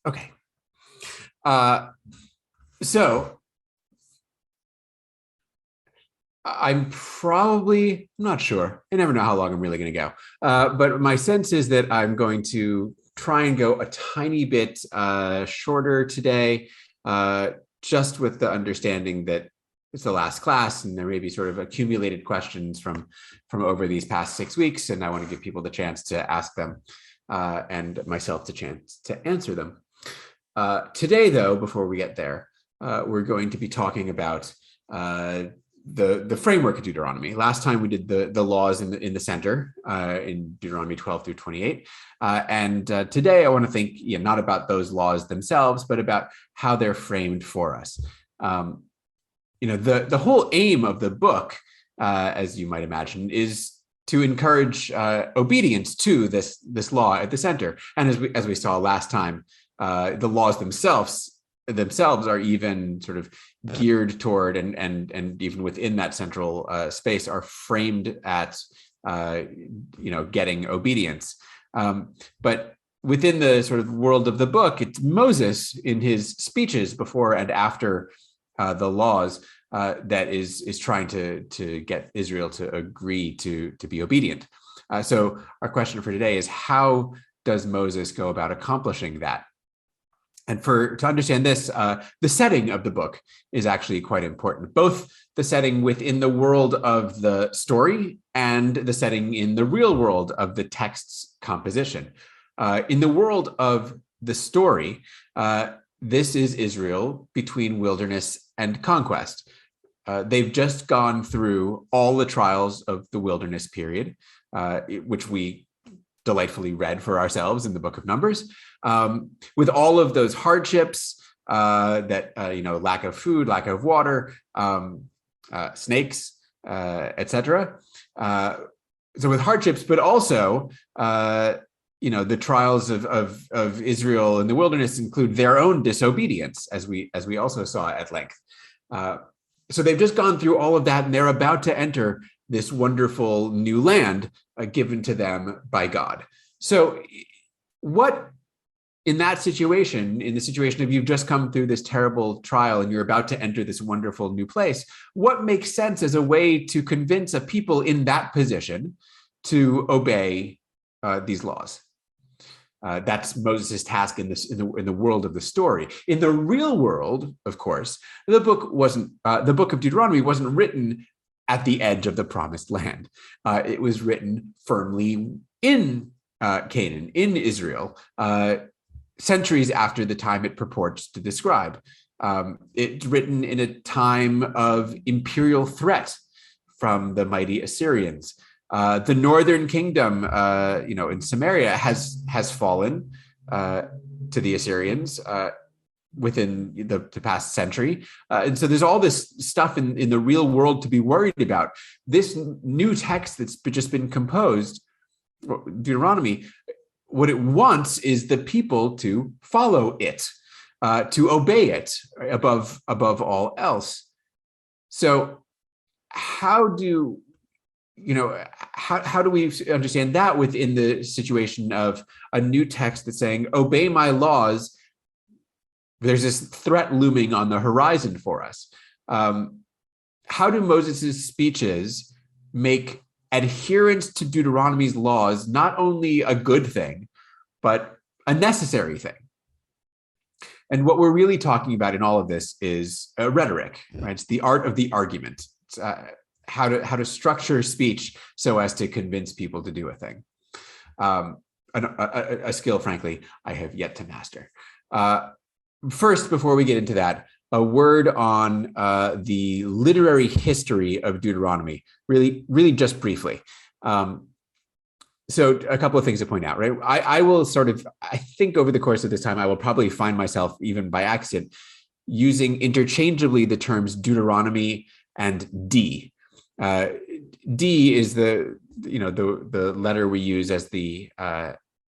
Okay. So I'm not sure. I never know how long I'm really going to go. But my sense is that I'm going to try and go a tiny bit shorter today, just with the understanding that it's the last class and there may be sort of accumulated questions from over these past 6 weeks. And I want to give people the chance to ask them and myself the chance to answer them. Today, though, before we get there, we're going to be talking about the framework of Deuteronomy. Last time we did the laws in the center in Deuteronomy 12 through 28. And today I want to think not about those laws themselves, but about how they're framed for us. The whole aim of the book, as you might imagine, is to encourage obedience to this law at the center. And as we saw last time, the laws themselves are even sort of geared toward and even within that central space are framed at getting obedience. But within the sort of world of the book, it's Moses in his speeches before and after the laws that is trying to get Israel to agree to be obedient. So our question for today is, how does Moses go about accomplishing that? And to understand this, the setting of the book is actually quite important, both the setting within the world of the story and the setting in the real world of the text's composition. In the world of the story, this is Israel between wilderness and conquest. They've just gone through all the trials of the wilderness period, which we delightfully read for ourselves in the book of Numbers, with all of those hardships that, lack of food, lack of water, snakes, etc. So with hardships, but also, the trials of Israel in the wilderness include their own disobedience, as we also saw at length. So they've just gone through all of that, and they're about to enter this wonderful new land given to them by God. So what, in that situation, in the situation of you've just come through this terrible trial and you're about to enter this wonderful new place, what makes sense as a way to convince a people in that position to obey these laws? That's Moses' task in the world of the story. In the real world, of course, the book of Deuteronomy wasn't written at the edge of the promised land. It was written firmly in Canaan, in Israel, centuries after the time it purports to describe. It's written in a time of imperial threat from the mighty Assyrians. The northern kingdom, in Samaria, has fallen to the Assyrians within the past century. And so there's all this stuff in the real world to be worried about. This new text that's just been composed, Deuteronomy, what it wants is the people to follow it, to obey it above all else. So how do we understand that within the situation of a new text that's saying, obey my laws? There's this threat looming on the horizon for us. How do Moses' speeches make adherence to Deuteronomy's laws not only a good thing, but a necessary thing? And what we're really talking about in all of this is rhetoric, right? It's the art of the argument. It's, how to structure speech so as to convince people to do a thing. A skill, frankly, I have yet to master. First, before we get into that, a word on the literary history of Deuteronomy, really just briefly. So a couple of things to point out, right? I think over the course of this time, I will probably find myself, even by accident, using interchangeably the terms Deuteronomy and D. D is the letter we use as the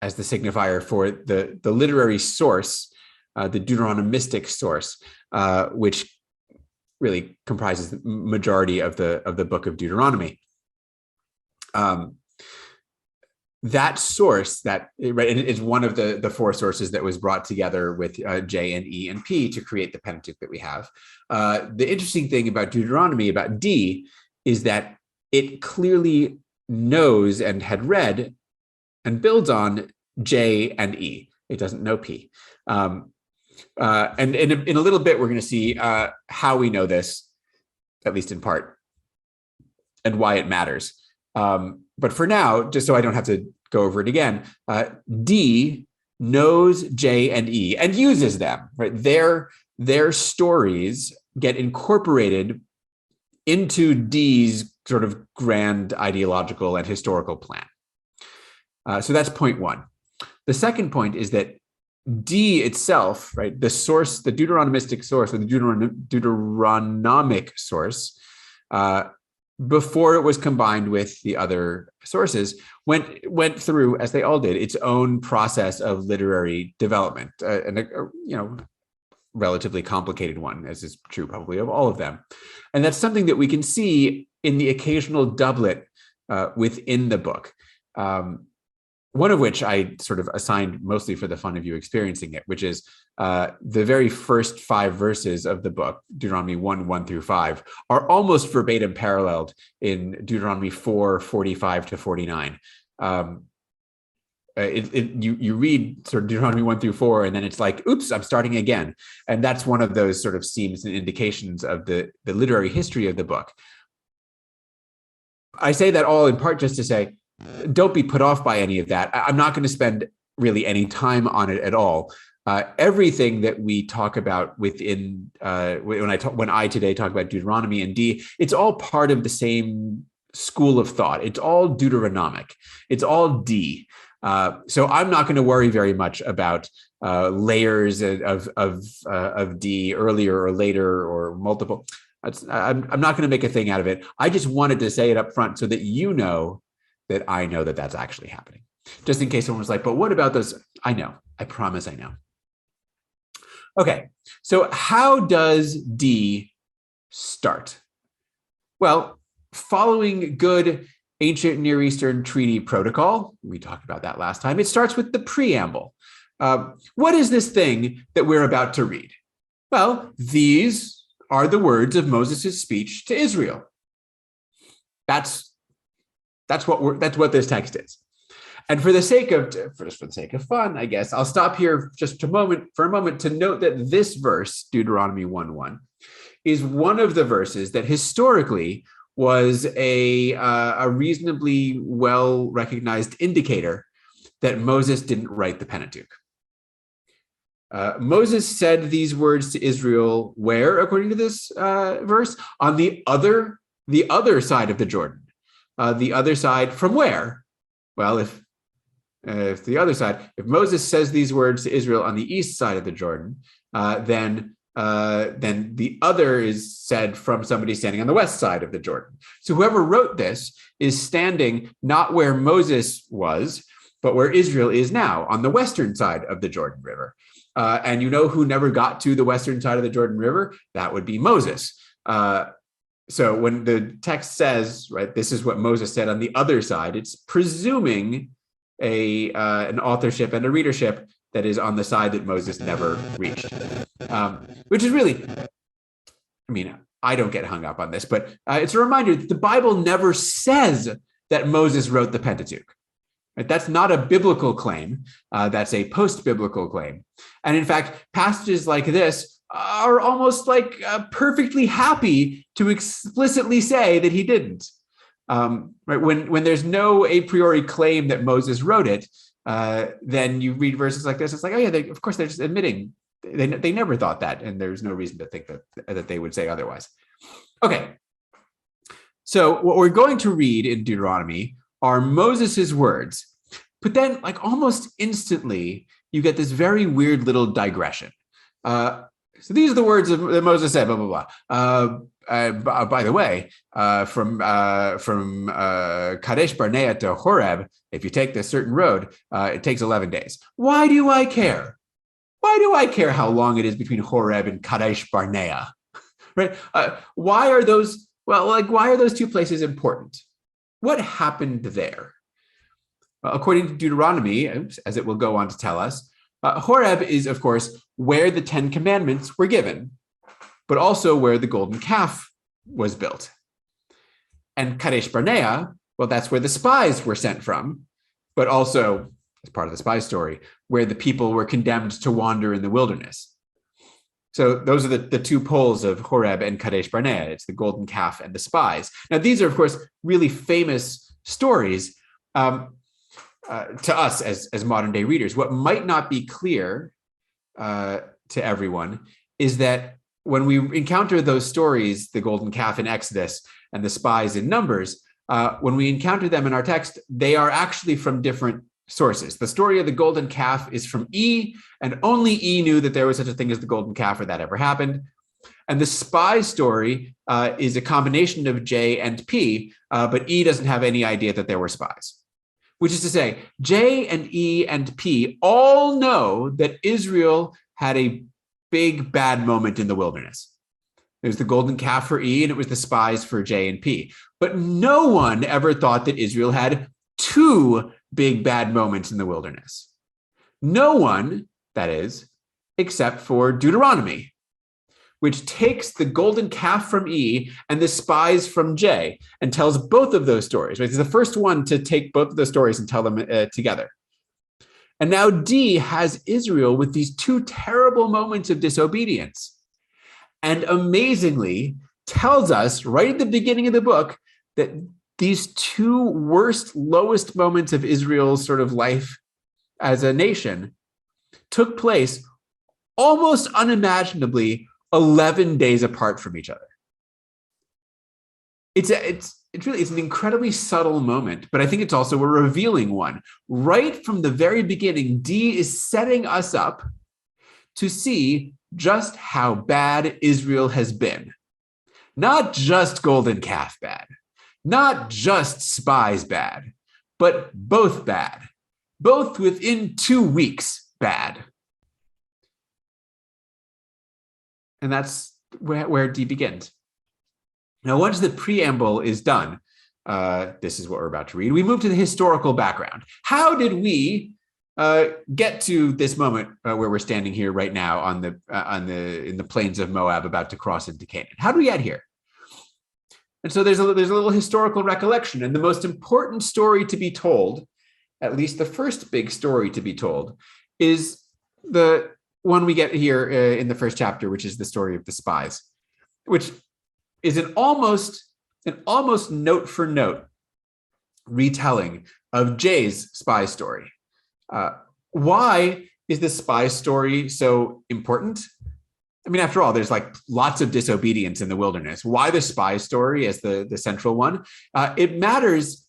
signifier for the literary source, the Deuteronomistic source, which really comprises the majority of the book of Deuteronomy. that source that right, is one of the four sources that was brought together with J and E and P to create the Pentateuch that we have. The interesting thing about Deuteronomy, about D, is that it clearly knows and had read and builds on J and E. It doesn't know P. And in a little bit, we're going to see how we know this, at least in part, and why it matters. But for now, just so I don't have to go over it again, D knows J and E and uses them, right? Their stories get incorporated into D's sort of grand ideological and historical plan. So that's point one. The second point is that D itself, right, the source, the Deuteronomistic source, or the Deuteronomic source, before it was combined with the other sources, went through, as they all did, its own process of literary development, and a relatively complicated one, as is true probably of all of them. And that's something that we can see in the occasional doublet within the book. One of which I sort of assigned mostly for the fun of you experiencing it, which is the very first 5 verses of the book, Deuteronomy 1:1-5, are almost verbatim paralleled in Deuteronomy 4:45-49. You read sort of Deuteronomy 1-4, and then it's like, oops, I'm starting again. And that's one of those sort of seams and indications of the literary history of the book. I say that all in part just to say, don't be put off by any of that. I'm not going to spend really any time on it at all. Everything that we talk about within when I today talk about Deuteronomy and D, it's all part of the same school of thought. It's all Deuteronomic. It's all D. So I'm not going to worry very much about layers of D, earlier or later or multiple. I'm not going to make a thing out of it. I just wanted to say it up front so that you know that I know that that's actually happening. Just in case someone was like, but what about those? I know. I promise I know. Okay, so how does D start? Well, following good ancient Near Eastern treaty protocol, we talked about that last time, it starts with the preamble. What is this thing that we're about to read? Well, these are the words of Moses' speech to Israel. That's what this text is. And for the sake of fun, I guess, I'll stop here just for a moment to note that this verse, Deuteronomy 1:1, is one of the verses that historically was a reasonably well-recognized indicator that Moses didn't write the Pentateuch. Moses said these words to Israel where, according to this verse? On the other side of the Jordan. The other side from where? Well, if the other side, if Moses says these words to Israel on the east side of the Jordan, then the other is said from somebody standing on the west side of the Jordan. So whoever wrote this is standing not where Moses was, but where Israel is now, on the western side of the Jordan River. And you know who never got to the western side of the Jordan River? That would be Moses. So when the text says, right, this is what Moses said on the other side, it's presuming an authorship and a readership that is on the side that Moses never reached, which is really, I mean, I don't get hung up on this, but it's a reminder that the Bible never says that Moses wrote the Pentateuch. Right? That's not a biblical claim. That's a post-biblical claim. And in fact, passages like this are almost like perfectly happy to explicitly say that he didn't. Right? When there's no a priori claim that Moses wrote it, then you read verses like this. It's like, oh yeah, of course they're just admitting they never thought that, and there's no reason to think that they would say otherwise. Okay, so what we're going to read in Deuteronomy are Moses's words, but then like almost instantly you get this very weird little digression. So these are the words that Moses said, blah, blah, blah. By the way, from Kadesh Barnea to Horeb, if you take this certain road, it takes 11 days. Why do I care? Why do I care how long it is between Horeb and Kadesh Barnea? Right? Why are those two places important? What happened there? According to Deuteronomy, as it will go on to tell us, Horeb is, of course, where the 10 Commandments were given, but also where the golden calf was built. And Kadesh Barnea, well, that's where the spies were sent from, but also, as part of the spy story, where the people were condemned to wander in the wilderness. So those are the two poles of Horeb and Kadesh Barnea. It's the golden calf and the spies. Now, these are, of course, really famous stories to us as modern day readers. What might not be clear to everyone is that when we encounter those stories, the golden calf in Exodus and the spies in Numbers, when we encounter them in our text, they are actually from different sources. The story of the golden calf is from E, and only E knew that there was such a thing as the golden calf, or that ever happened. And the spy story is a combination of J and P, but E doesn't have any idea that there were spies. Which is to say, J and E and P all know that Israel had a big bad moment in the wilderness. It was the golden calf for E, and it was the spies for J and P. But no one ever thought that Israel had two big bad moments in the wilderness. No one, that is, except for Deuteronomy, which takes the golden calf from E and the spies from J and tells both of those stories. Right? It's the first one to take both of those stories and tell them together. And now D has Israel with these two terrible moments of disobedience, and amazingly tells us right at the beginning of the book that these two worst, lowest moments of Israel's sort of life as a nation took place almost unimaginably 11 days apart from each other. It's an incredibly subtle moment, but I think it's also a revealing one. Right from the very beginning, D is setting us up to see just how bad Israel has been. Not just golden calf bad, not just spies bad, but both bad, both within 2 weeks bad. And that's where D begins. Now, once the preamble is done, this is what we're about to read, we move to the historical background. How did we get to this moment where we're standing here right now in the plains of Moab, about to cross into Canaan? How do we get here? And so there's a little historical recollection, and the most important story to be told, at least the first big story to be told, is the one we get here in the first chapter, which is the story of the spies, which is an almost note for note retelling of Jay's spy story. Why is the spy story so important? I mean, after all, there's like lots of disobedience in the wilderness. Why the spy story as the central one? It matters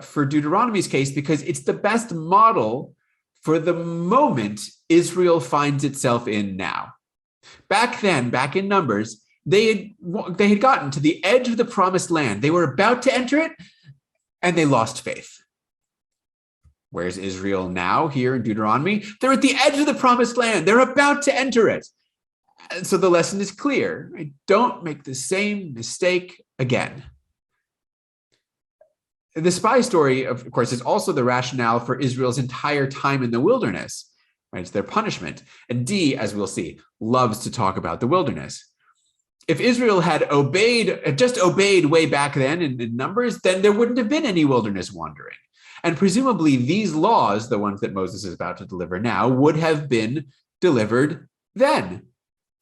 for Deuteronomy's case because it's the best model for the moment Israel finds itself in now. Back then, back in Numbers, they had gotten to the edge of the promised land. They were about to enter it, and they lost faith. Where's Israel now here in Deuteronomy? They're at the edge of the promised land. They're about to enter it. And so the lesson is clear. Right? Don't make the same mistake again. The spy story, of course, is also the rationale for Israel's entire time in the wilderness. Right? It's their punishment. And D, as we'll see, loves to talk about the wilderness. If Israel had just obeyed way back then in Numbers, then there wouldn't have been any wilderness wandering. And presumably these laws, the ones that Moses is about to deliver now, would have been delivered then.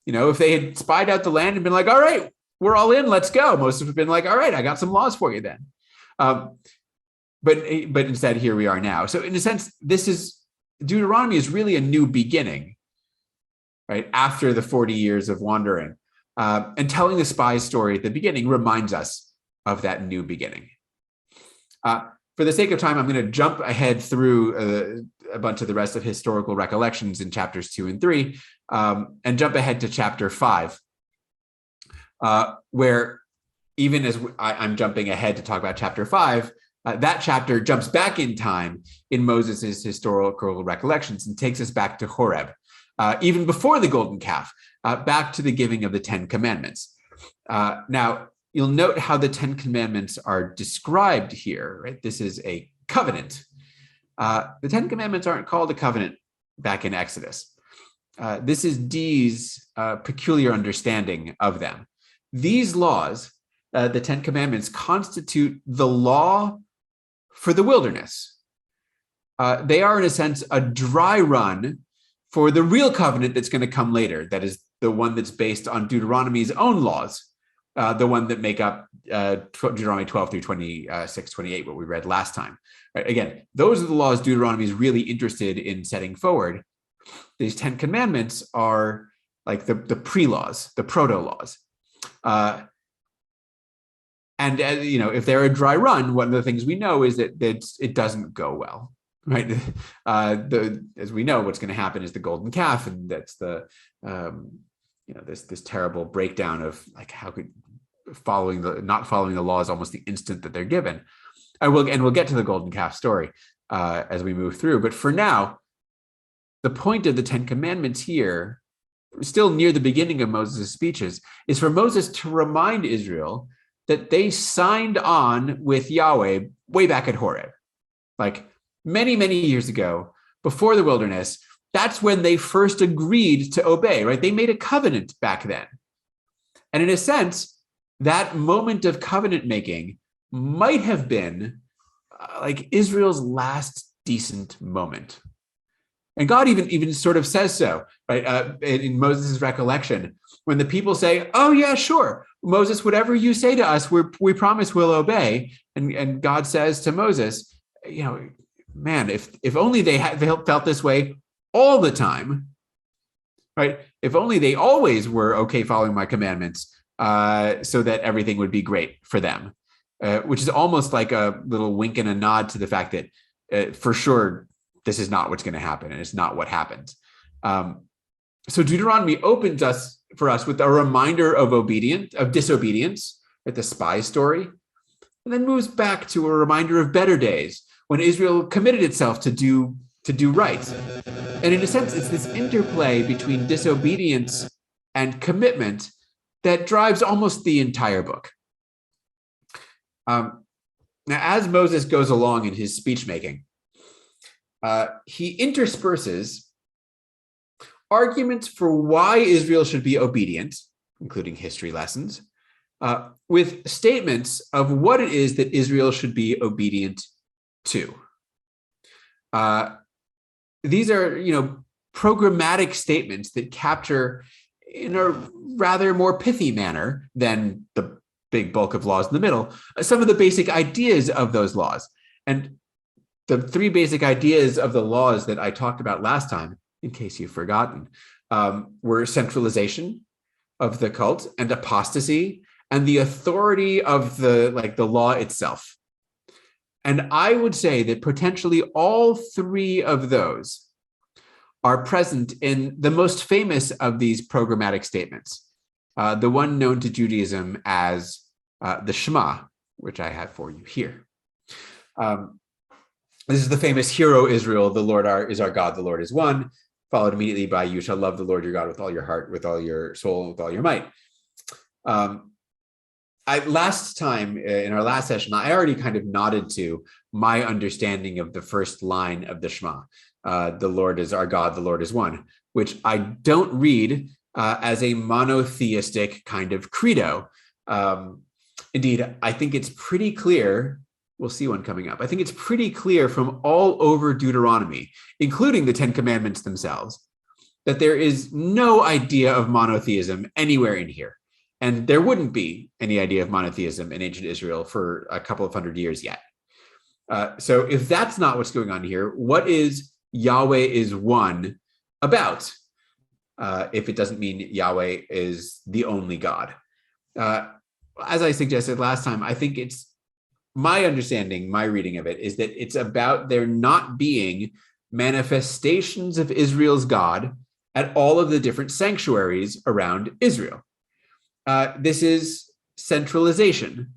You know, if they had spied out the land and been like, all right, we're all in, let's go. Moses would have been like, all right, I got some laws for you then. But instead, here we are now. So in a sense, Deuteronomy is really a new beginning, right? After the 40 years of wandering. And telling the spy story at the beginning reminds us of that new beginning. For the sake of time, I'm going to jump ahead through a bunch of the rest of historical recollections in chapters 2 and 3, and jump ahead to chapter 5, where even as I'm jumping ahead to talk about chapter 5, that chapter jumps back in time in Moses' historical recollections and takes us back to Horeb, even before the golden calf, back to the giving of the 10 Commandments. Now, you'll note how the 10 Commandments are described here, right? This is a covenant. The Ten Commandments aren't called a covenant back in Exodus. This is Dee's peculiar understanding of them. These laws, the Ten Commandments, constitute the law for the wilderness. They are, in a sense, a dry run for the real covenant that's going to come later. That is the one that's based on Deuteronomy's own laws, the one that make up Deuteronomy 12 through 26, 28, what we read last time. Right? Again, those are the laws Deuteronomy is really interested in setting forward. These 10 commandments are like the pre-laws, the proto-laws. And if they're a dry run, one of the things we know is that it doesn't go well, right? As we know, what's going to happen is the golden calf, and that's this terrible breakdown of like how could not following the laws almost the instant that they're given. We'll get to the golden calf story as we move through. But for now, the point of the Ten Commandments here, still near the beginning of Moses' speeches, is for Moses to remind Israel that they signed on with Yahweh way back at Horeb. Like many, many years ago, before the wilderness, that's when they first agreed to obey, right? They made a covenant back then. And in a sense, that moment of covenant making might have been like Israel's last decent moment. And God even sort of says so, right? In Moses' recollection, when the people say, "Oh yeah, sure, Moses, whatever you say to us, we promise we'll obey." And God says to Moses, man, if only they had felt this way all the time, right? If only they always were okay following my commandments, so that everything would be great for them, which is almost like a little wink and a nod to the fact that for sure, this is not what's going to happen, and it's not what happens. So Deuteronomy opens for us with a reminder of disobedience, at the spy story, and then moves back to a reminder of better days when Israel committed itself to do right. And in a sense, it's this interplay between disobedience and commitment that drives almost the entire book. Now, as Moses goes along in his speech making, he intersperses arguments for why Israel should be obedient, including history lessons, with statements of what it is that Israel should be obedient to. These are, programmatic statements that capture, in a rather more pithy manner than the big bulk of laws in the middle, some of the basic ideas of those laws. And the three basic ideas of the laws that I talked about last time, in case you've forgotten, were centralization of the cult and apostasy and the authority of the law itself. And I would say that potentially all three of those are present in the most famous of these programmatic statements, the one known to Judaism as the Shema, which I have for you here. This is the famous "Hear, O Israel, the Lord is our God, the Lord is one," followed immediately by "You shall love the Lord your God with all your heart, with all your soul, with all your might." Last time in our last session, I already kind of nodded to my understanding of the first line of the Shema. The Lord is our God, the Lord is one, which I don't read as a monotheistic kind of credo. Indeed, I think it's pretty clear. We'll see one coming up. I think it's pretty clear from all over Deuteronomy, including the Ten Commandments themselves, that there is no idea of monotheism anywhere in here. And there wouldn't be any idea of monotheism in ancient Israel for a couple of hundred years yet. So if that's not what's going on here, what is Yahweh is one about? If it doesn't mean Yahweh is the only God. As I suggested last time, I think it's my understanding, my reading of it, is that it's about there not being manifestations of Israel's God at all of the different sanctuaries around Israel. This is centralization.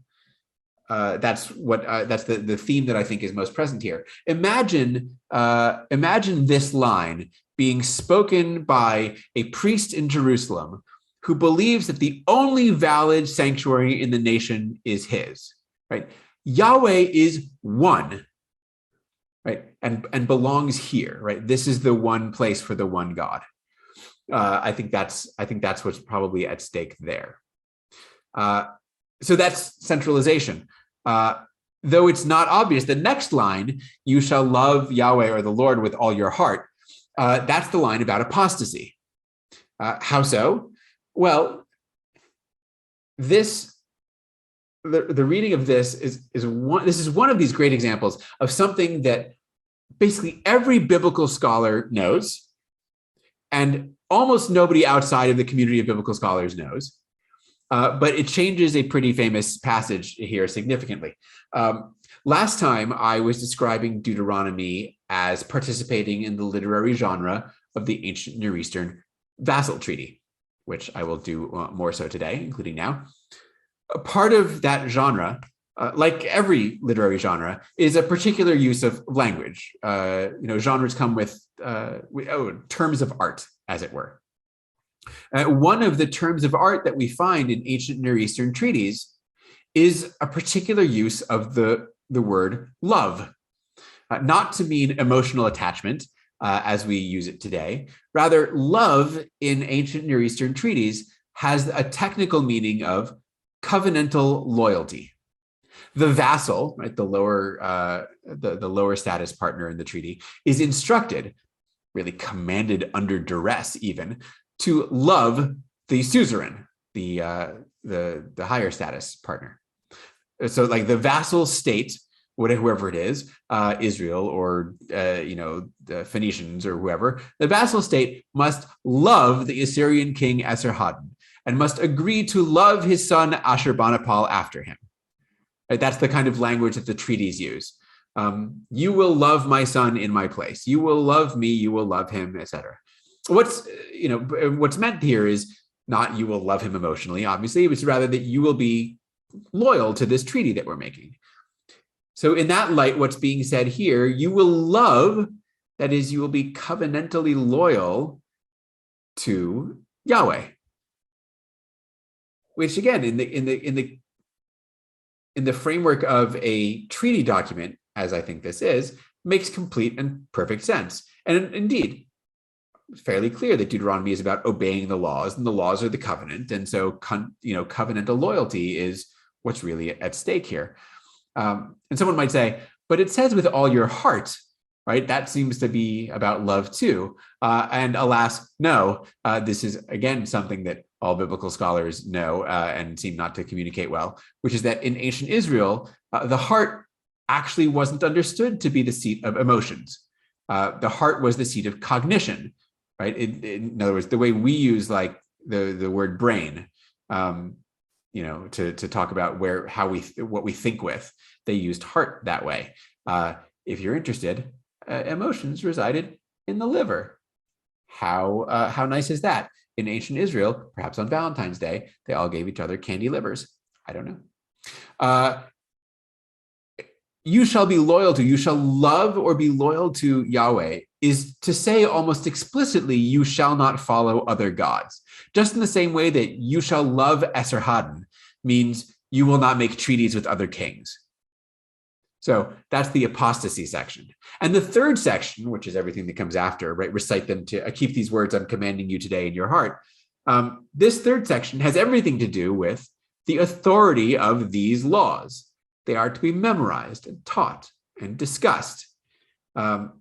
That's the theme that I think is most present here. Imagine this line being spoken by a priest in Jerusalem who believes that the only valid sanctuary in the nation is his. Right? Yahweh is one. and belongs here, right? This is the one place for the one God. I think that's what's probably at stake there. So that's centralization. Though it's not obvious, the next line, you shall love Yahweh or the Lord with all your heart, that's the line about apostasy. How so? Well, the reading of this is one of these great examples of something that basically every biblical scholar knows, and almost nobody outside of the community of biblical scholars knows. But it changes a pretty famous passage here significantly. Last time I was describing Deuteronomy as participating in the literary genre of the ancient Near Eastern vassal treaty, which I will do more so today, including now. A part of that genre, like every literary genre, is a particular use of language. Genres come with terms of art, as it were. One of the terms of art that we find in ancient Near Eastern treaties is a particular use of the word love, not to mean emotional attachment as we use it today. Rather, love in ancient Near Eastern treaties has a technical meaning of covenantal loyalty. The vassal, right, the lower status partner in the treaty, is instructed, really commanded under duress even, to love the suzerain, the higher status partner. So like the vassal state, whoever it is, Israel or the Phoenicians or whoever, the vassal state must love the Assyrian king Esarhaddon and must agree to love his son Ashurbanipal after him. Right? That's the kind of language that the treaties use. You will love my son in my place. You will love me. You will love him, etc. What's meant here is not you will love him emotionally, obviously, it's rather that you will be loyal to this treaty that we're making. So in that light, what's being said here, you will love, that is, you will be covenantally loyal to Yahweh. Which again, in the framework of a treaty document, as I think this is, makes complete and perfect sense. And indeed, it's fairly clear that Deuteronomy is about obeying the laws, and the laws are the covenant. And so, covenantal loyalty is what's really at stake here. And someone might say, but it says with all your heart, right? That seems to be about love too. And alas, no, this is again something that all biblical scholars know and seem not to communicate well, which is that in ancient Israel, the heart actually wasn't understood to be the seat of emotions. The heart was the seat of cognition, right? In other words, the way we use like the word brain, to talk about what we think with, they used heart that way. If you're interested, emotions resided in the liver. How nice is that? In ancient Israel, perhaps on Valentine's Day, they all gave each other candy livers. I don't know. You shall be loyal to, you shall love or be loyal to Yahweh is to say almost explicitly, you shall not follow other gods. Just in the same way that you shall love Esarhaddon means you will not make treaties with other kings. So that's the apostasy section. And the third section, which is everything that comes after, right? Recite them to keep these words I'm commanding you today in your heart. This third section has everything to do with the authority of these laws. They are to be memorized and taught and discussed. For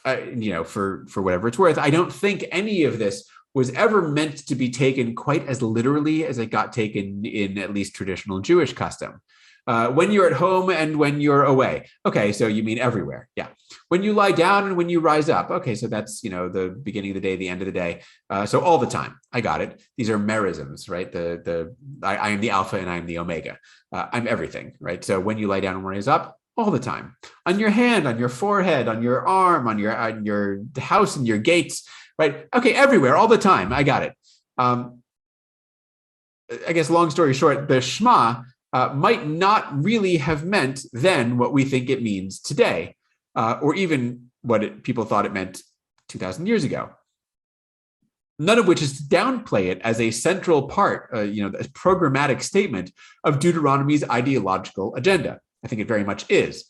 whatever it's worth, I don't think any of this was ever meant to be taken quite as literally as it got taken in at least traditional Jewish custom. When you're at home and when you're away. Okay, so you mean everywhere. Yeah. When you lie down and when you rise up. Okay, so that's, the beginning of the day, the end of the day. So all the time. I got it. These are merisms, right? I am the alpha and I am the omega. I'm everything, right? So when you lie down and rise up, all the time. On your hand, on your forehead, on your arm, on your house and your gates, right? Okay, everywhere, all the time. I got it. I guess long story short, the Shema might not really have meant then what we think it means today, or even what people thought it meant 2,000 years ago. None of which is to downplay it as a central part, a programmatic statement of Deuteronomy's ideological agenda. I think it very much is.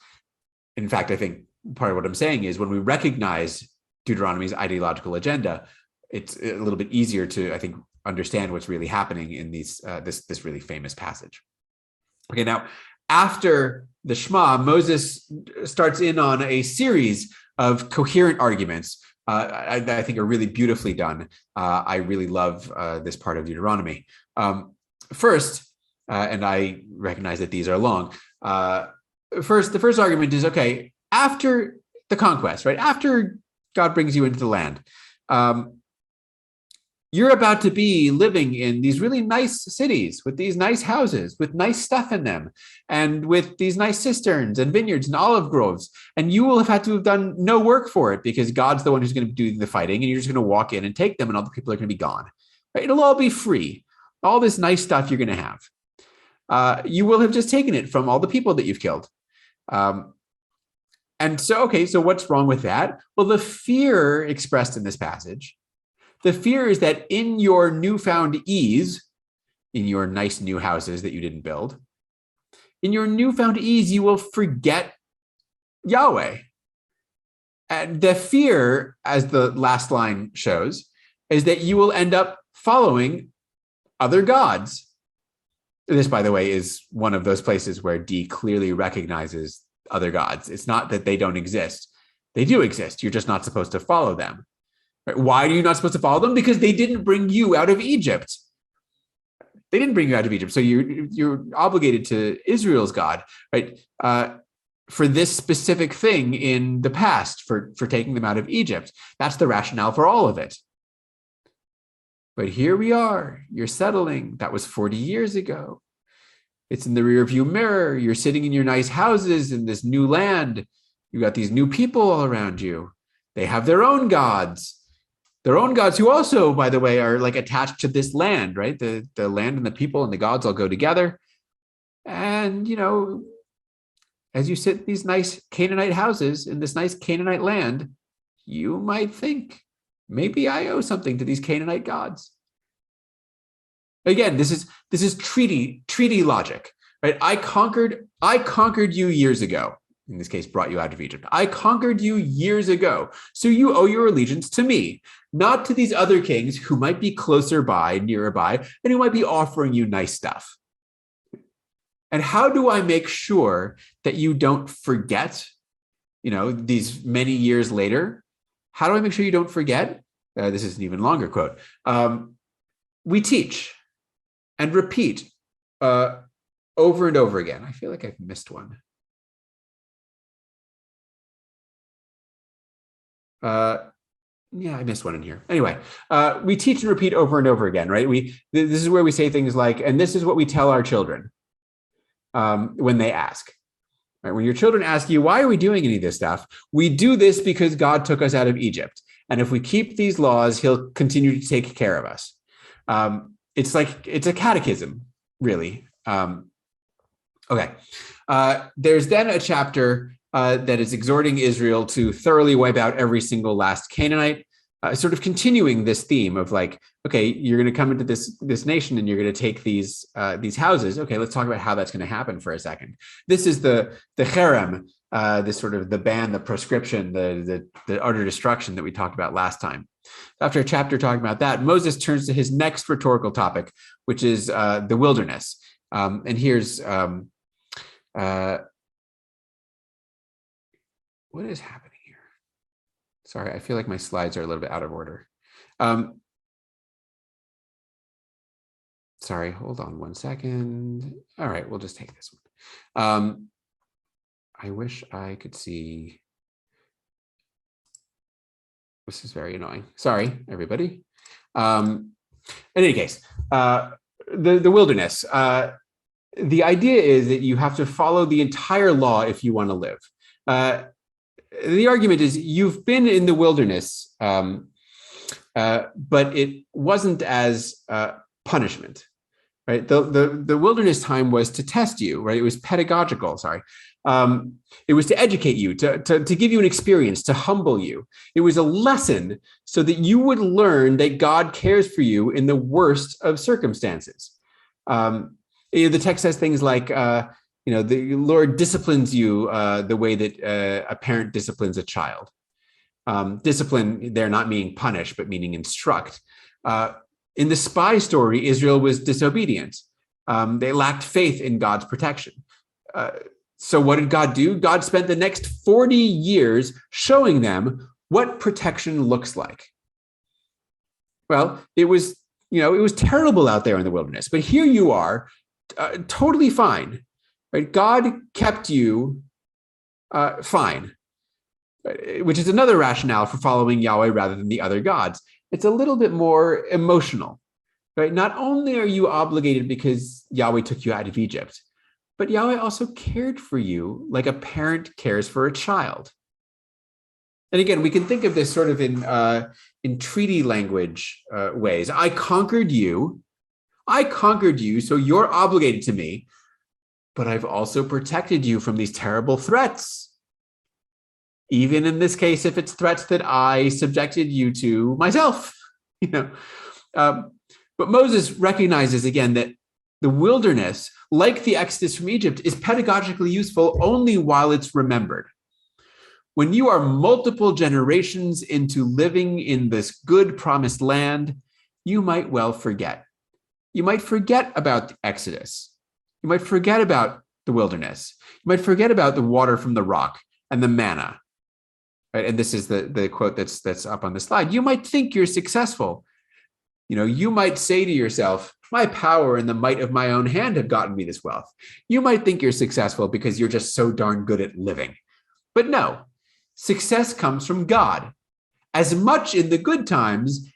In fact, I think part of what I'm saying is when we recognize Deuteronomy's ideological agenda, it's a little bit easier to, I think, understand what's really happening in this really famous passage. Okay, now after the Shema, Moses starts in on a series of coherent arguments. I think are really beautifully done. I really love this part of Deuteronomy. First, and I recognize that these are long. The first argument is, okay, after the conquest, right? After God brings you into the land, you're about to be living in these really nice cities with these nice houses, with nice stuff in them, and with these nice cisterns and vineyards and olive groves. And you will have had to have done no work for it because God's the one who's going to do the fighting, and you're just going to walk in and take them, and all the people are going to be gone. Right? It'll all be free. All this nice stuff you're going to have. You will have just taken it from all the people that you've killed. And so, okay, so what's wrong with that? Well, the fear expressed in this passage, the fear is that in your newfound ease, in your nice new houses that you didn't build, in your newfound ease, you will forget Yahweh. And the fear, as the last line shows, is that you will end up following other gods. This, by the way, is one of those places where D clearly recognizes other gods. It's not that they don't exist. They do exist. You're just not supposed to follow them. Right? Why are you not supposed to follow them? Because they didn't bring you out of Egypt. They didn't bring you out of Egypt. So you're obligated to Israel's God, right? For this specific thing in the past, for taking them out of Egypt. That's the rationale for all of it. But here we are. You're settling. That was 40 years ago. It's in the rearview mirror. You're sitting in your nice houses in this new land. You got these new people all around you. They have their own gods. Their own gods who also, by the way, are like attached to this land, right? The land and the people and the gods all go together. And, you know, as you sit in these nice Canaanite houses in this nice Canaanite land, you might think, maybe I owe something to these Canaanite gods. Again, this is treaty logic, right? I conquered you years ago. In this case, brought you out of Egypt. I conquered you years ago. So you owe your allegiance to me, not to these other kings who might be closer by, nearer by, and who might be offering you nice stuff. And how do I make sure that you don't forget, you know, these many years later? How do I make sure you don't forget? This is an even longer quote. We teach and repeat over and over again. I feel like I've missed one. Yeah, I missed one in here. Anyway, we teach and repeat over and over again, right? This is where we say things like, and this is what we tell our children when they ask. Right? When your children ask you, why are we doing any of this stuff? We do this because God took us out of Egypt. And if we keep these laws, he'll continue to take care of us. It's a catechism, really. Okay. There's then a chapter that is exhorting Israel to thoroughly wipe out every single last Canaanite, sort of continuing this theme of like, okay, you're going to come into this nation and you're going to take these houses. Okay, let's talk about how that's going to happen for a second. This is the cherem, this sort of the ban, the proscription, the utter destruction that we talked about last time. After a chapter talking about that, Moses turns to his next rhetorical topic, which is the wilderness. And here's what is happening here? Sorry, I feel like my slides are a little bit out of order. Sorry, hold on one second. All right, we'll just take this one. I wish I could see. This is very annoying. Sorry, everybody. In any case, the wilderness. The idea is that you have to follow the entire law if you want to live. The argument is you've been in the wilderness, but it wasn't as punishment, right? The wilderness time was to test you, right? It was pedagogical, sorry. It was to educate you, to give you an experience, to humble you. It was a lesson so that you would learn that God cares for you in the worst of circumstances. The text says things like, The Lord disciplines you the way that a parent disciplines a child. Discipline there not meaning punish, but meaning instruct. In the spy story, Israel was disobedient. They lacked faith in God's protection. So what did God do? God spent the next 40 years showing them what protection looks like. Well, it was terrible out there in the wilderness, but here you are, totally fine. Right? God kept you fine, which is another rationale for following Yahweh rather than the other gods. It's a little bit more emotional, right? Not only are you obligated because Yahweh took you out of Egypt, but Yahweh also cared for you like a parent cares for a child. And again, we can think of this sort of in treaty language ways. I conquered you, so you're obligated to me, but I've also protected you from these terrible threats. Even in this case, if it's threats that I subjected you to myself, But Moses recognizes again that the wilderness, like the Exodus from Egypt, is pedagogically useful only while it's remembered. When you are multiple generations into living in this good promised land, you might well forget. You might forget about the Exodus. You might forget about the wilderness. You might forget about the water from the rock and the manna. Right? And this is the quote that's up on the slide. You might think you're successful. You might say to yourself, my power and the might of my own hand have gotten me this wealth. You might think you're successful because you're just so darn good at living. But no, success comes from God, as much in the good times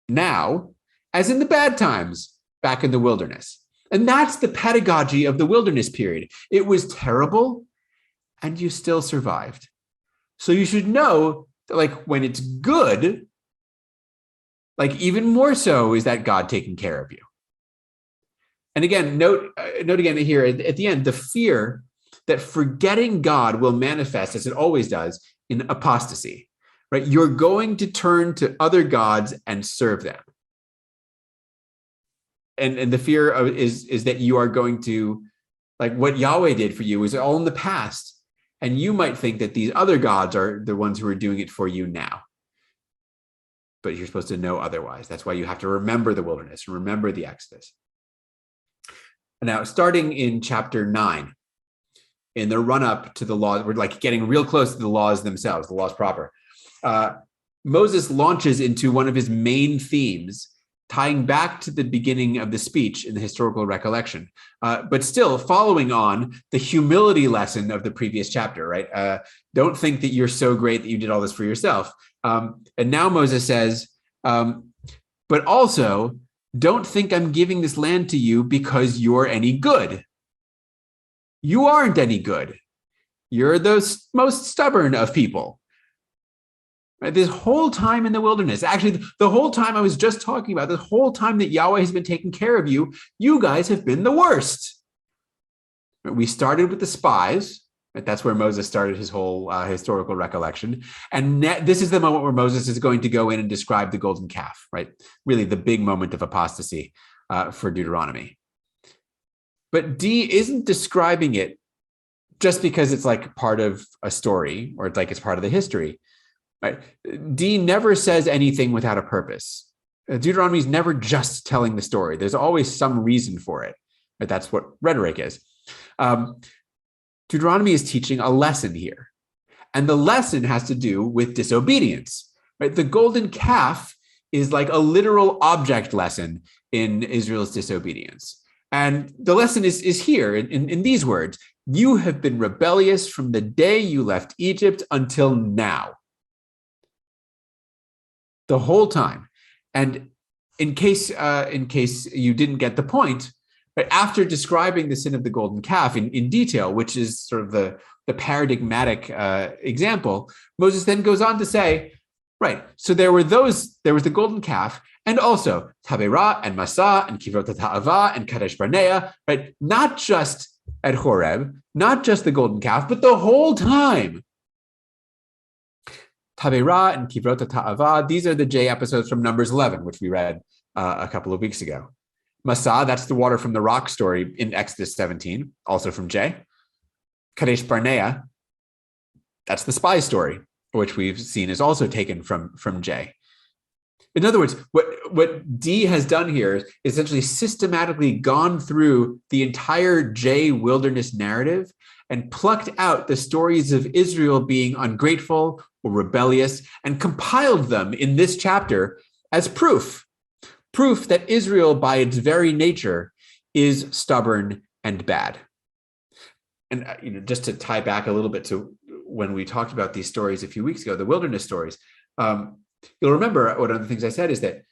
now as in the bad times back in the wilderness. And that's the pedagogy of the wilderness period. It was terrible, and you still survived. So you should know that, when it's good, even more so is that God taking care of you. And again, note again here at the end, the fear that forgetting God will manifest, as it always does, in apostasy, right? You're going to turn to other gods and serve them. And the fear is that you are going to, what Yahweh did for you is all in the past. And you might think that these other gods are the ones who are doing it for you now. But you're supposed to know otherwise. That's why you have to remember the wilderness, remember the Exodus. Now, starting in chapter 9, in the run-up to the laws, we're getting real close to the laws themselves, the laws proper. Moses launches into one of his main themes, tying back to the beginning of the speech in the historical recollection, but still following on the humility lesson of the previous chapter, right? Don't think that you're so great that you did all this for yourself. And now Moses says, but also don't think I'm giving this land to you because you're any good. You aren't any good. You're the most stubborn of people. Right? This whole time in the wilderness, actually, the whole time I was just talking about, the whole time that Yahweh has been taking care of you, you guys have been the worst. We started with the spies. Right? That's where Moses started his whole historical recollection. And this is the moment where Moses is going to go in and describe the golden calf, right? Really the big moment of apostasy for Deuteronomy. But D isn't describing it just because it's part of a story or it's part of the history. Right? D never says anything without a purpose. Deuteronomy is never just telling the story. There's always some reason for it. Right? That's what rhetoric is. Deuteronomy is teaching a lesson here. And the lesson has to do with disobedience. Right? The golden calf is like a literal object lesson in Israel's disobedience. And the lesson is here in these words. You have been rebellious from the day you left Egypt until now. The whole time. And in case you didn't get the point, right, after describing the sin of the golden calf in detail, which is sort of the paradigmatic example, Moses then goes on to say, right, so there was the golden calf, and also Taberah and Massah and Kivrot Ta'ava and Kadesh Barnea, right? Not just at Horeb, not just the golden calf, but the whole time. Taberah and Kivrot Ta'ava, these are the J episodes from Numbers 11, which we read a couple of weeks ago. Massah, that's the water from the rock story in Exodus 17, also from J. Kadesh Barnea, that's the spy story, which we've seen is also taken from J. In other words, what D has done here is essentially systematically gone through the entire J wilderness narrative and plucked out the stories of Israel being ungrateful or rebellious and compiled them in this chapter as proof that Israel, by its very nature, is stubborn and bad. And just to tie back a little bit to when we talked about these stories a few weeks ago, the wilderness stories, you'll remember one of the things I said is that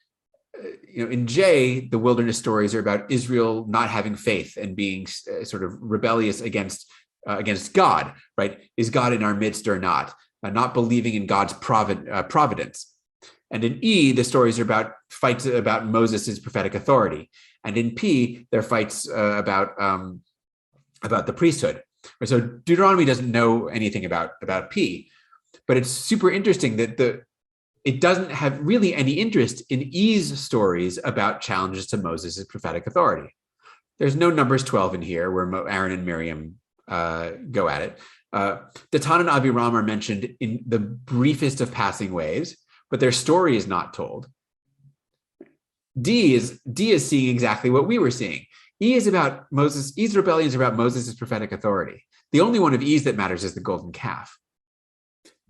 in J, the wilderness stories are about Israel not having faith and being sort of rebellious against God, right? Is God in our midst or not? Not believing in God's providence. And in E, the stories are about fights about Moses' prophetic authority. And in P, they're fights about the priesthood. So Deuteronomy doesn't know anything about P, but it's super interesting that it doesn't have really any interest in E's stories about challenges to Moses' prophetic authority. There's no Numbers 12 in here where Aaron and Miriam go at it. Datan and Abiram are mentioned in the briefest of passing ways, but their story is not told. D is seeing exactly what we were seeing. E is about Moses. E's rebellion is about Moses' prophetic authority. The only one of E's that matters is the golden calf.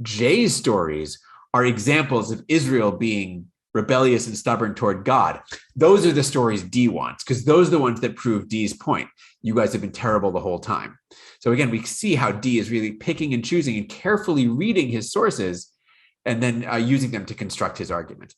J's stories are examples of Israel being rebellious and stubborn toward God. Those are the stories D wants, because those are the ones that prove D's point. You guys have been terrible the whole time. So again, we see how D is really picking and choosing and carefully reading his sources and then using them to construct his argument.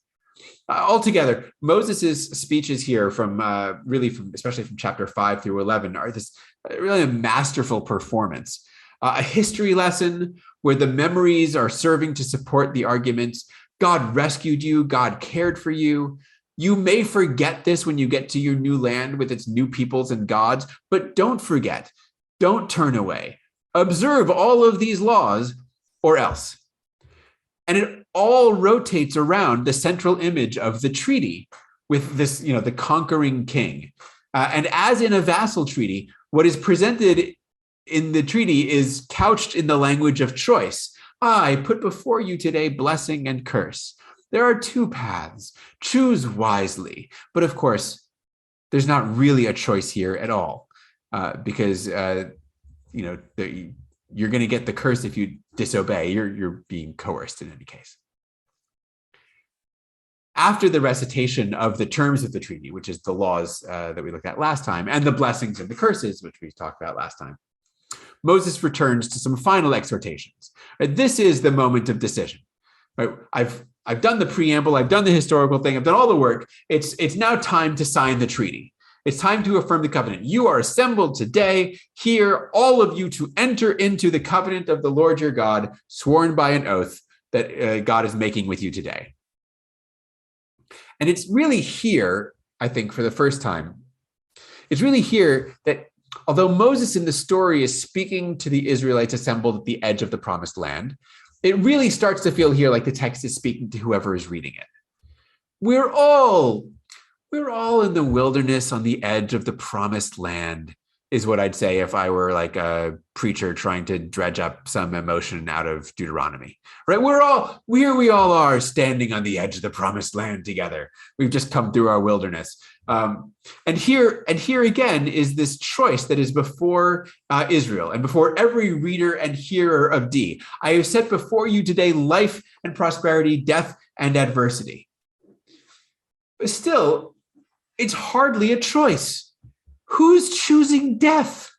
Altogether, Moses' speeches here especially from chapter 5 through 11 are this really a masterful performance. A history lesson where the memories are serving to support the arguments. God rescued you. God cared for you. You may forget this when you get to your new land with its new peoples and gods, but don't forget. Don't turn away. Observe all of these laws or else. And it all rotates around the central image of the treaty with this, the conquering king. And as in a vassal treaty, what is presented in the treaty is couched in the language of choice. I put before you today blessing and curse. There are two paths. Choose wisely. But of course, there's not really a choice here at all, because you're going to get the curse if you disobey. You're being coerced in any case. After the recitation of the terms of the treaty, which is the laws that we looked at last time, and the blessings and the curses, which we talked about last time, Moses returns to some final exhortations. Right? This is the moment of decision. Right? I've done the preamble, I've done the historical thing, I've done all the work. It's now time to sign the treaty. It's time to affirm the covenant. You are assembled today, here, all of you, to enter into the covenant of the Lord your God, sworn by an oath that God is making with you today. And it's really here, I think, for the first time, it's really here that although Moses in the story is speaking to the Israelites assembled at the edge of the promised land, it really starts to feel here like the text is speaking to whoever is reading it. We're all in the wilderness on the edge of the promised land, is what I'd say if I were like a preacher trying to dredge up some emotion out of Deuteronomy, right? We all are standing on the edge of the promised land together. We've just come through our wilderness. And here again is this choice that is before Israel and before every reader and hearer of D. I have set before you today life and prosperity, death and adversity. But still, it's hardly a choice. Who's choosing death?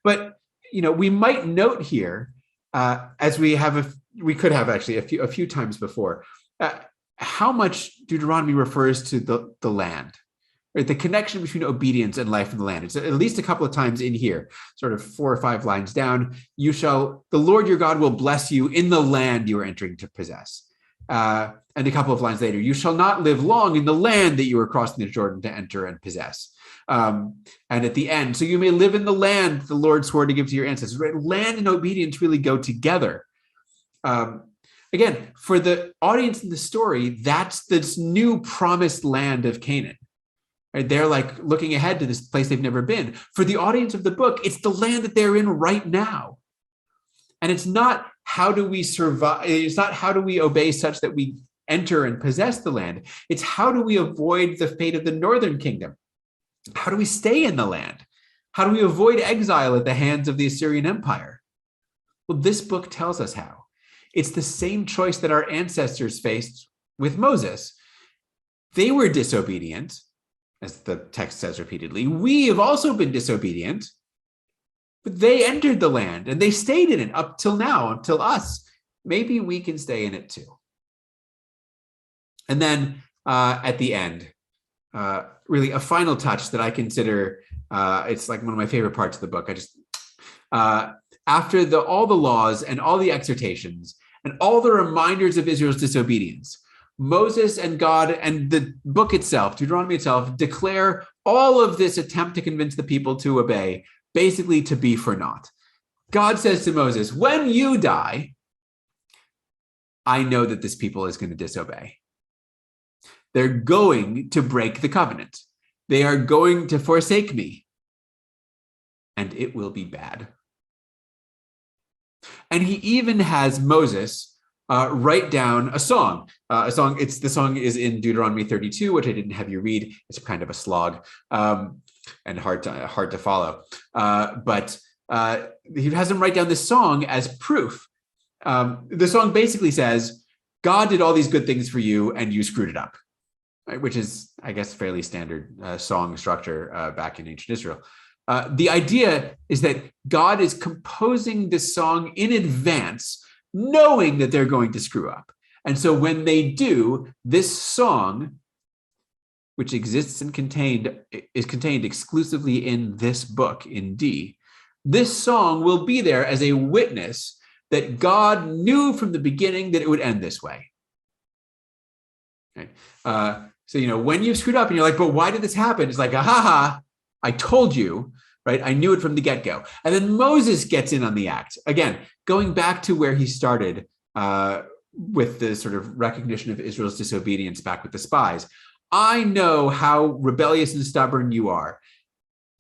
But we might note here, as we could have actually a few times before, how much Deuteronomy refers to the land, right? The connection between obedience and life in the land. It's at least a couple of times in here, sort of 4 or 5 lines down. The Lord your God will bless you in the land you are entering to possess. And a couple of lines later, you shall not live long in the land that you are crossing the Jordan to enter and possess. And at the end, so you may live in the land the Lord swore to give to your ancestors. Right? Land and obedience really go together. Again, for the audience in the story, that's this new promised land of Canaan. Right? They're like looking ahead to this place they've never been. For the audience of the book, it's the land that they're in right now. And it's not how do we survive, it's not how do we obey such that we enter and possess the land. It's how do we avoid the fate of the northern kingdom? How do we stay in the land? How do we avoid exile at the hands of the Assyrian Empire? Well, this book tells us how. It's the same choice that our ancestors faced with Moses. They were disobedient, as the text says repeatedly. We have also been disobedient, but they entered the land and they stayed in it up till now, until us. Maybe we can stay in it too. And then at the end, really a final touch that I consider, it's like one of my favorite parts of the book. After all the laws and all the exhortations and all the reminders of Israel's disobedience, Moses and God and the book itself, Deuteronomy itself, declare all of this attempt to convince the people to obey basically to be for naught. God says to Moses, when you die, I know that this people is going to disobey. They're going to break the covenant. They are going to forsake me, and it will be bad. And he even has Moses write down a song. The song is in Deuteronomy 32, which I didn't have you read. It's kind of a slog and hard to follow. But he has him write down this song as proof. The song basically says, God did all these good things for you, and you screwed it up. Right, which is, I guess, fairly standard song structure back in ancient Israel. The idea is that God is composing this song in advance, knowing that they're going to screw up. And so when they do, this song, which exists and is contained exclusively in this book, in D, this song will be there as a witness that God knew from the beginning that it would end this way. Okay. So, when you've screwed up and you're like, but why did this happen? It's like, I told you, right? I knew it from the get-go. And then Moses gets in on the act. Again, going back to where he started with the sort of recognition of Israel's disobedience back with the spies. I know how rebellious and stubborn you are.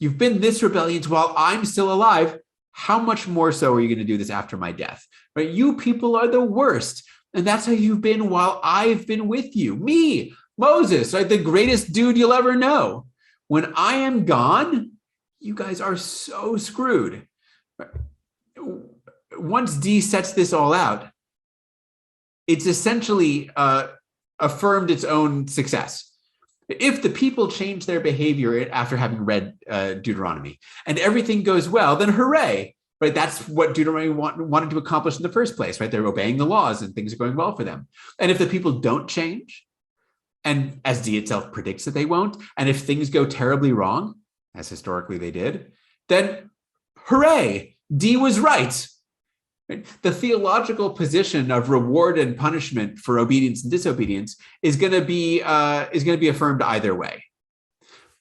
You've been this rebellious while I'm still alive. How much more so are you going to do this after my death? Right? You people are the worst. And that's how you've been while I've been with you. Me, Moses, right? The greatest dude you'll ever know. When I am gone, you guys are so screwed. Once D sets this all out, it's essentially affirmed its own success. If the people change their behavior after having read Deuteronomy and everything goes well, then hooray. Right, that's what Deuteronomy wanted to accomplish in the first place, right? They're obeying the laws and things are going well for them. And if the people don't change, and as D itself predicts that they won't, and if things go terribly wrong, as historically they did, then hooray, D was right. Right? The theological position of reward and punishment for obedience and disobedience is going to be affirmed either way.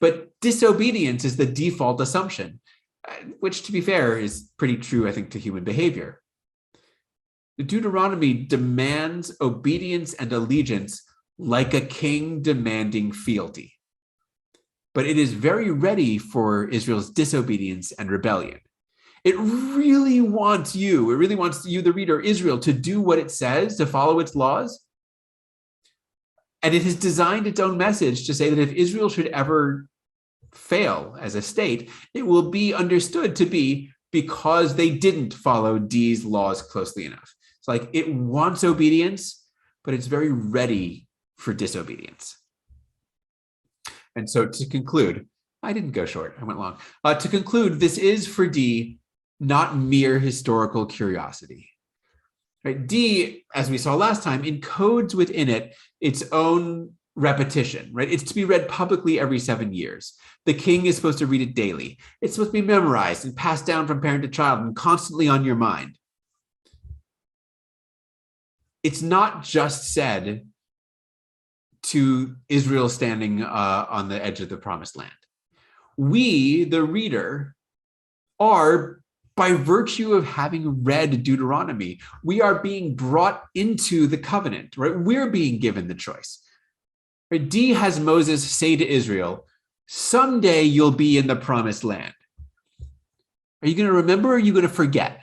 But disobedience is the default assumption, which, to be fair, is pretty true, I think, to human behavior. The Deuteronomy demands obedience and allegiance like a king demanding fealty. But it is very ready for Israel's disobedience and rebellion. It really wants you, the reader, Israel, to do what it says, to follow its laws. And it has designed its own message to say that if Israel should ever fail as a state, it will be understood to be because they didn't follow D's laws closely enough. It's like it wants obedience, but it's very ready for disobedience. And so to conclude, I didn't go short, I went long. To conclude, this is for D not mere historical curiosity. Right? D, as we saw last time, encodes within it its own repetition, right? It's to be read publicly every 7 years. The king is supposed to read it daily. It's supposed to be memorized and passed down from parent to child and constantly on your mind. It's not just said to Israel standing on the edge of the promised land. We, the reader, are, by virtue of having read Deuteronomy, we are being brought into the covenant, right? We're being given the choice. Right? D has Moses say to Israel, someday you'll be in the promised land. Are you going to remember or are you going to forget?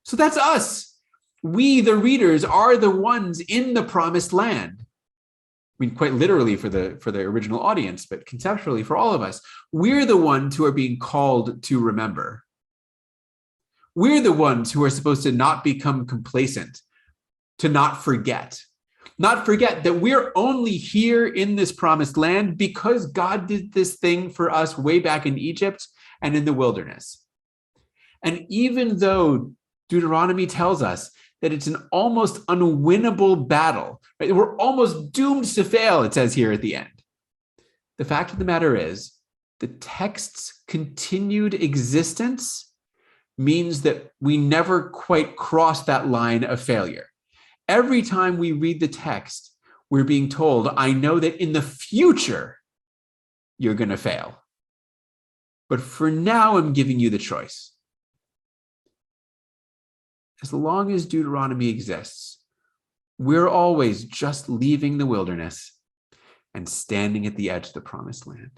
So that's us. We, the readers, are the ones in the promised land. I mean, quite literally for the original audience, but conceptually for all of us, we're the ones who are being called to remember. We're the ones who are supposed to not become complacent, to not forget that we're only here in this promised land because God did this thing for us way back in Egypt and in the wilderness. And even though Deuteronomy tells us that it's an almost unwinnable battle, right? We're almost doomed to fail, it says here at the end. The fact of the matter is, the text's continued existence means that we never quite cross that line of failure. Every time we read the text, we're being told, I know that in the future, you're going to fail. But for now, I'm giving you the choice. As long as Deuteronomy exists, we're always just leaving the wilderness and standing at the edge of the promised land.